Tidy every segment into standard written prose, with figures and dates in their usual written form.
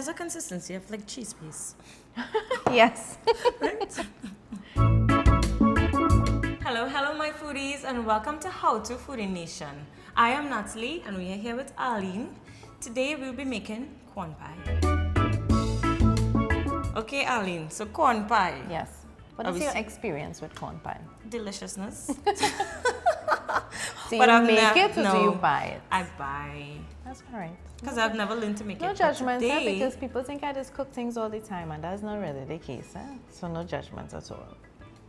has a consistency of like cheese paste. Yes. Right? Hello my foodies, and welcome to How to Foodie Nation. I am Natalie and we are here with Arlene. Today we'll be making corn pie. Okay, Arlene, so corn pie. Yes. What is your experience with corn pie? Deliciousness. Do you make it or do you buy it? I buy. That's all right. Because I've never learned to make it. No judgments, today, because people think I just cook things all the time, and that's not really the case. So no judgments at all.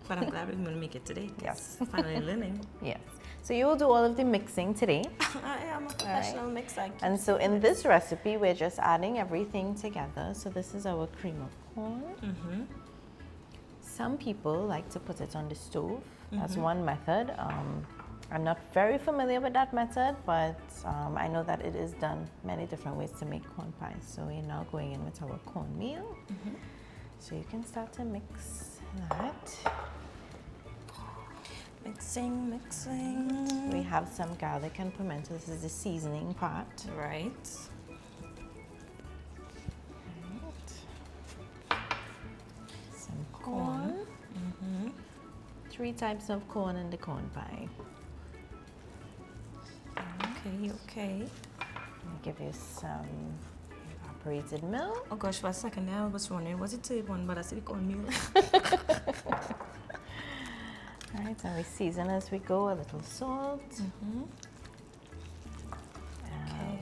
But I'm glad we're going to make it today. Yes. Finally learning. Yes. So you will do all of the mixing today. I am a professional mixer. And so in this recipe, we're just adding everything together. So this is our cream of corn. Some people like to put it on the stove. That's one method. I'm not very familiar with that method, but I know that it is done many different ways to make corn pie. So we're now going in with our cornmeal. So you can start to mix that. Mixing. We have some garlic and pimento. This is the seasoning part. Right. Some corn. 3 types of corn in the corn pie. Okay. I'll give you some evaporated milk. Oh gosh, for a second there I was wondering, was it table one, but I said cornmeal. Alright, and we season as we go, a little salt. A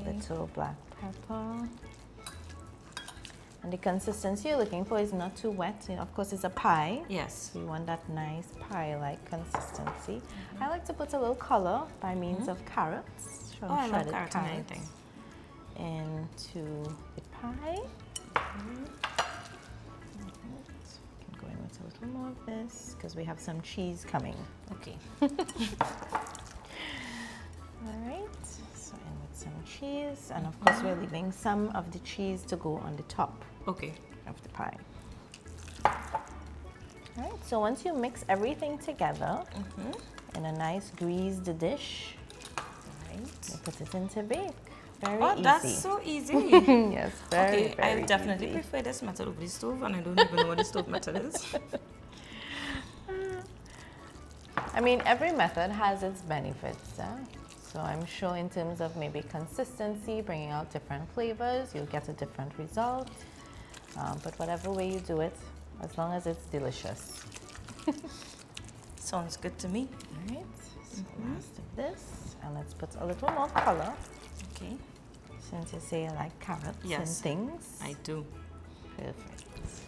little black pepper. And the consistency you're looking for is not too wet. You know, of course, it's a pie. Yes. So you want that nice pie-like consistency. I like to put a little color by means of carrots. I love carrots and anything. Into the pie. Can go in with a little more of this because we have some cheese coming. Okay. Alright, so in with some cheese, and of course we're leaving some of the cheese to go on the top of the pie. Alright, so once you mix everything together in a nice greased dish, you put it into bake. Very easy. That's so easy. Yes, very I definitely prefer this method over the stove, and I don't even know what the stove method is. I mean, every method has its benefits. So I'm sure in terms of maybe consistency, bringing out different flavors, you'll get a different result. But whatever way you do it, as long as it's delicious. Sounds good to me. All right, so last of this, and let's put a little more color. Okay. Since you say you like carrots and things. I do. Perfect.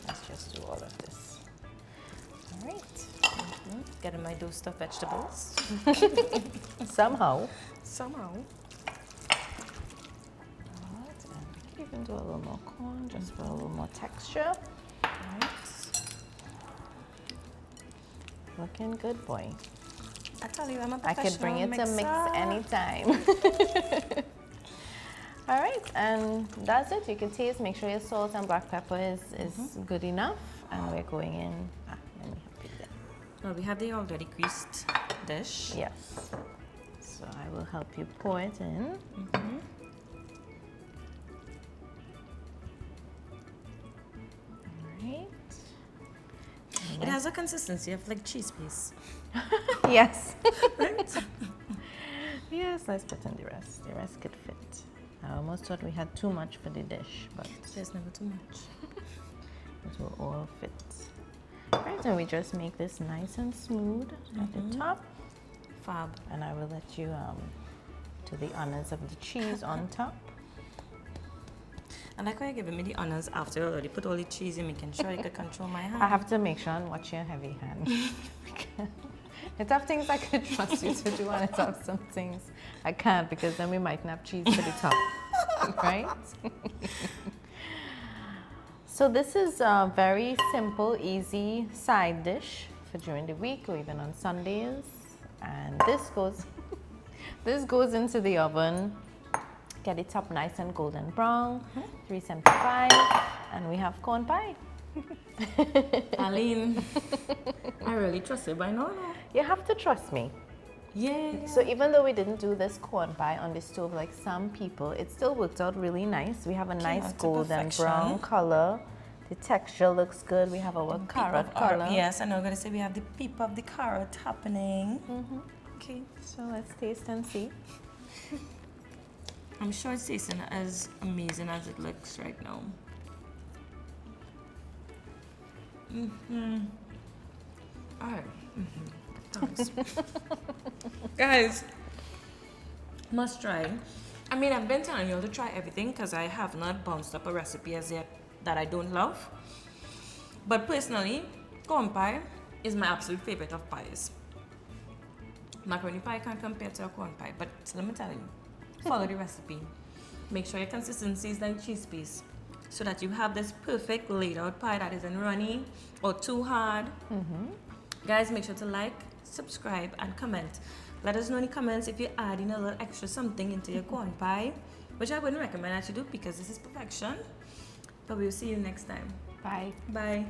Let's just do all of this. All right. Getting my dosed up vegetables. Somehow. Alright, and we can even do a little more corn just for a little more texture. Alright. Looking good, boy. I tell you, I'm a I professional could bring it mixer. to mix anytime. Alright, and that's it. You can taste, make sure your salt and black pepper is good enough. And we're going in. Let me help you there. Well, we have the already greased dish. Yes. So I will help you pour it in. Alright. It has a consistency of like cheese paste. Yes. Right? Yes, let's put in the rest. The rest could fit. I almost thought we had too much for the dish, but There's never too much. it will all fit. Right, and we just make this nice and smooth at the top. Fab. And I will let you do the honors of the cheese on top. And like how you're giving me the honors after you already put all the cheese in, making sure I could control my hand. I have to make sure and watch your heavy hand. It's have things I could trust you to do, and it's have some things I can't, because then we might not have cheese for the top, right? So this is a very simple, easy side dish for during the week or even on Sundays. And this goes into the oven. Get it up nice and golden brown, 375, and we have corn pie. Arlene, I really trust you by now. You have to trust me. Yeah. So even though we didn't do this corn pie on the stove like some people, it still worked out really nice. We have a nice out to golden perfection. brown color. The texture looks good. We have our carrot color. Yes, and I'm gonna say we have the peep of the carrot happening. Okay. So let's taste and see. I'm sure it's tasting as amazing as it looks right now. All right. Thanks. Guys, must try. I mean, I've been telling you all to try everything because I have not bounced up a recipe as yet that I don't love. But personally, corn pie is my absolute favorite of pies. Macaroni pie can't compare to a corn pie, but let me tell you, follow the recipe. Make sure your consistency is like cheese piece so that you have this perfect laid out pie that isn't runny or too hard. Guys, make sure to like, subscribe, and comment. Let us know in the comments if you're adding a little extra something into your corn pie, which I wouldn't recommend that you do because this is perfection. But we'll see you next time. Bye. Bye.